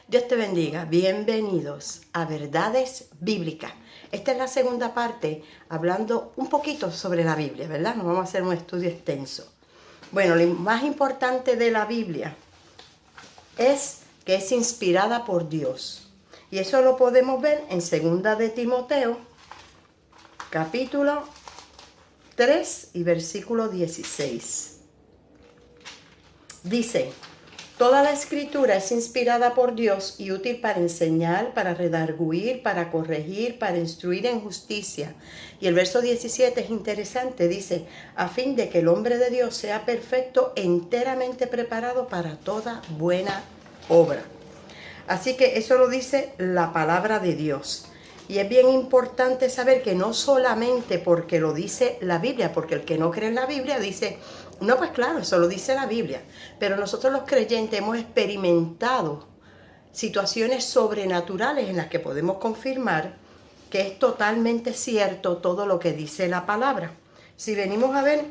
Dios te bendiga. Bienvenidos a Verdades Bíblicas. Esta es la segunda parte, hablando un poquito sobre la Biblia, ¿verdad? No vamos a hacer un estudio extenso. Bueno, lo más importante de la Biblia es que es inspirada por Dios. Y eso lo podemos ver en 2 de Timoteo, capítulo 3 y versículo 16. Dice: toda la escritura es inspirada por Dios y útil para enseñar, para redarguir, para corregir, para instruir en justicia. Y el verso 17 es interesante, dice: a fin de que el hombre de Dios sea perfecto, enteramente preparado para toda buena obra. Así que eso lo dice la palabra de Dios. Y es bien importante saber que no solamente porque lo dice la Biblia, porque el que no cree en la Biblia dice, no, pues claro, eso lo dice la Biblia. Pero nosotros los creyentes hemos experimentado situaciones sobrenaturales en las que podemos confirmar que es totalmente cierto todo lo que dice la palabra. Si venimos a ver,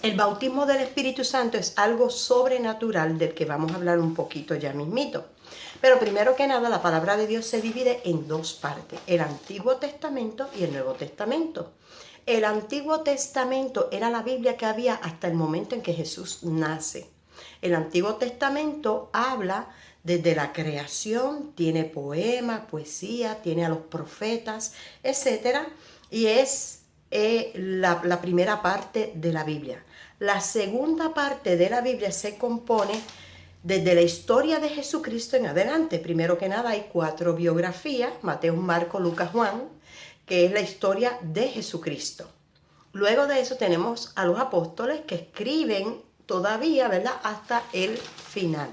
el bautismo del Espíritu Santo es algo sobrenatural del que vamos a hablar un poquito ya mismito. Pero primero que nada, la palabra de Dios se divide en dos partes: el Antiguo Testamento y el Nuevo Testamento. El Antiguo Testamento era la Biblia que había hasta el momento en que Jesús nace. El Antiguo Testamento habla desde la creación, tiene poemas, poesía, tiene a los profetas, etc. Y es la primera parte de la Biblia. La segunda parte de la Biblia se compone desde la historia de Jesucristo en adelante. Primero que nada hay 4 biografías: Mateo, Marcos, Lucas, Juan, que es la historia de Jesucristo. Luego de eso tenemos a los apóstoles que escriben todavía, ¿verdad?, hasta el final.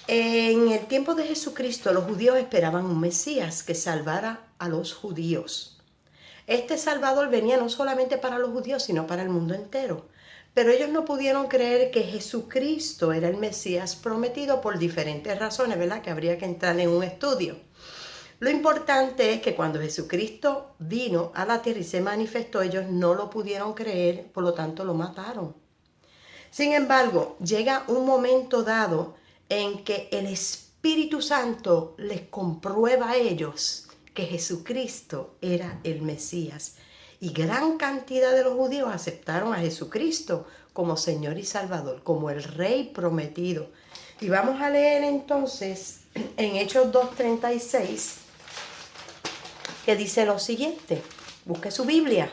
En el tiempo de Jesucristo los judíos esperaban un Mesías que salvara a los judíos. Este Salvador venía no solamente para los judíos, sino para el mundo entero. Pero ellos no pudieron creer que Jesucristo era el Mesías prometido por diferentes razones, ¿verdad?, que habría que entrar en un estudio. Lo importante es que cuando Jesucristo vino a la tierra y se manifestó, ellos no lo pudieron creer, por lo tanto lo mataron. Sin embargo, llega un momento dado en que el Espíritu Santo les comprueba a ellos que Jesucristo era el Mesías. Y gran cantidad de los judíos aceptaron a Jesucristo como Señor y Salvador, como el Rey prometido. Y vamos a leer entonces en Hechos 2:36, que dice lo siguiente. Busque su Biblia.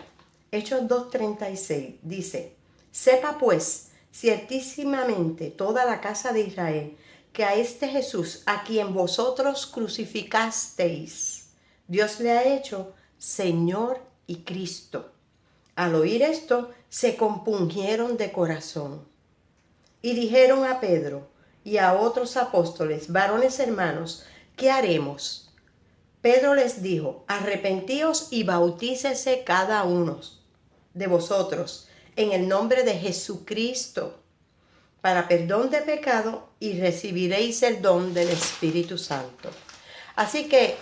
Hechos 2:36 dice: sepa pues ciertísimamente toda la casa de Israel que a este Jesús, a quien vosotros crucificasteis, Dios le ha hecho Señor y Cristo. Al oír esto, se compungieron de corazón y dijeron a Pedro y a otros apóstoles: varones hermanos, ¿qué haremos? Pedro les dijo: arrepentíos y bautícese cada uno de vosotros en el nombre de Jesucristo para perdón de pecado, y recibiréis el don del Espíritu Santo. Así que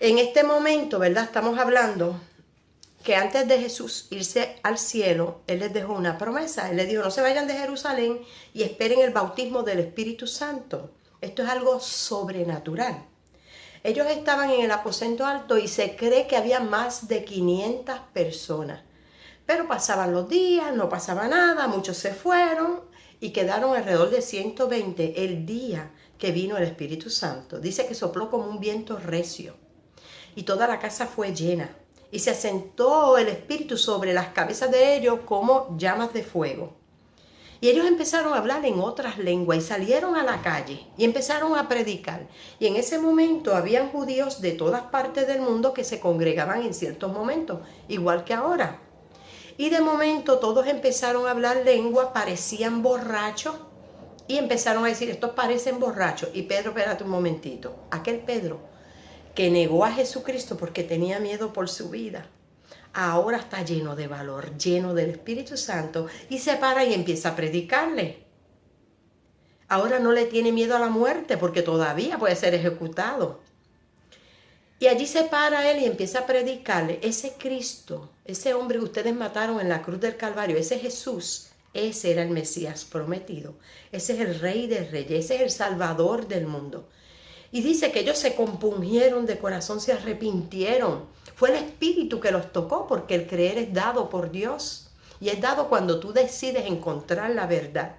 en este momento, ¿verdad?, estamos hablando que antes de Jesús irse al cielo, Él les dejó una promesa. Él les dijo: no se vayan de Jerusalén y esperen el bautismo del Espíritu Santo. Esto es algo sobrenatural. Ellos estaban en el aposento alto y se cree que había más de 500 personas. Pero pasaban los días, no pasaba nada, muchos se fueron y quedaron alrededor de 120 el día que vino el Espíritu Santo. Dice que sopló como un viento recio y toda la casa fue llena. Y se asentó el Espíritu sobre las cabezas de ellos como llamas de fuego. Y ellos empezaron a hablar en otras lenguas y salieron a la calle y empezaron a predicar. Y en ese momento habían judíos de todas partes del mundo que se congregaban en ciertos momentos, igual que ahora. Y de momento todos empezaron a hablar lengua, parecían borrachos y empezaron a decir: estos parecen borrachos. Y Pedro, espérate un momentito, aquel Pedro que negó a Jesucristo porque tenía miedo por su vida, ahora está lleno de valor, lleno del Espíritu Santo, y se para y empieza a predicarle. Ahora no le tiene miedo a la muerte porque todavía puede ser ejecutado. Y allí se para él y empieza a predicarle: ese Cristo, ese hombre que ustedes mataron en la cruz del Calvario, ese Jesús Ese era el Mesías prometido. Ese es el Rey de Reyes, ese es el Salvador del mundo. Y dice que ellos se compungieron de corazón, se arrepintieron. Fue el Espíritu que los tocó, porque el creer es dado por Dios. Y es dado cuando tú decides encontrar la verdad.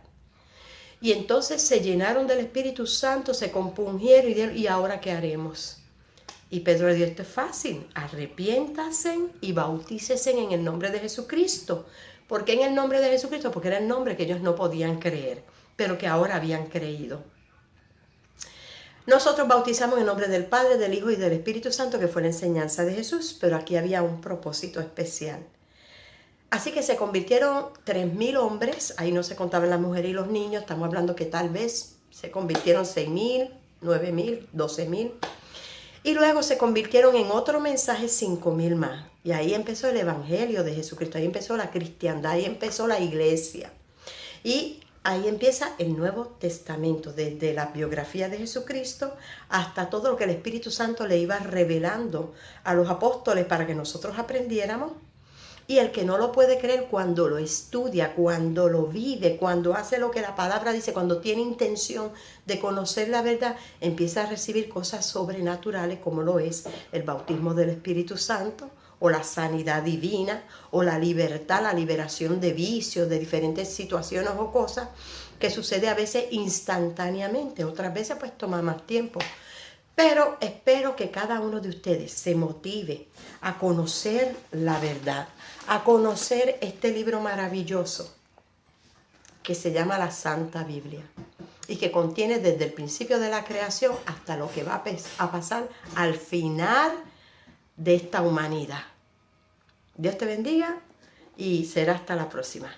Y entonces se llenaron del Espíritu Santo, se compungieron y dijeron, ¿y ahora qué haremos? Y Pedro le dijo, esto es fácil, arrepiéntanse y bautícese en el nombre de Jesucristo. ¿Por qué en el nombre de Jesucristo? Porque era el nombre que ellos no podían creer, pero que ahora habían creído. Nosotros bautizamos en el nombre del Padre, del Hijo y del Espíritu Santo, que fue la enseñanza de Jesús, pero aquí había un propósito especial. Así que se convirtieron 3.000 hombres, ahí no se contaban las mujeres y los niños, estamos hablando que tal vez se convirtieron 6.000, 9.000, 12.000. Y luego se convirtieron en otro mensaje 5.000 más. Y ahí empezó el Evangelio de Jesucristo, ahí empezó la cristiandad, ahí empezó la iglesia. Y ahí empieza el Nuevo Testamento, desde la biografía de Jesucristo hasta todo lo que el Espíritu Santo le iba revelando a los apóstoles para que nosotros aprendiéramos. Y el que no lo puede creer, cuando lo estudia, cuando lo vive, cuando hace lo que la palabra dice, cuando tiene intención de conocer la verdad, empieza a recibir cosas sobrenaturales, como lo es el bautismo del Espíritu Santo, o la sanidad divina, o la libertad, la liberación de vicios, de diferentes situaciones o cosas, que sucede a veces instantáneamente, otras veces pues toma más tiempo. Pero espero que cada uno de ustedes se motive a conocer la verdad, a conocer este libro maravilloso que se llama la Santa Biblia y que contiene desde el principio de la creación hasta lo que va a pasar al final de esta humanidad. Dios te bendiga y será hasta la próxima.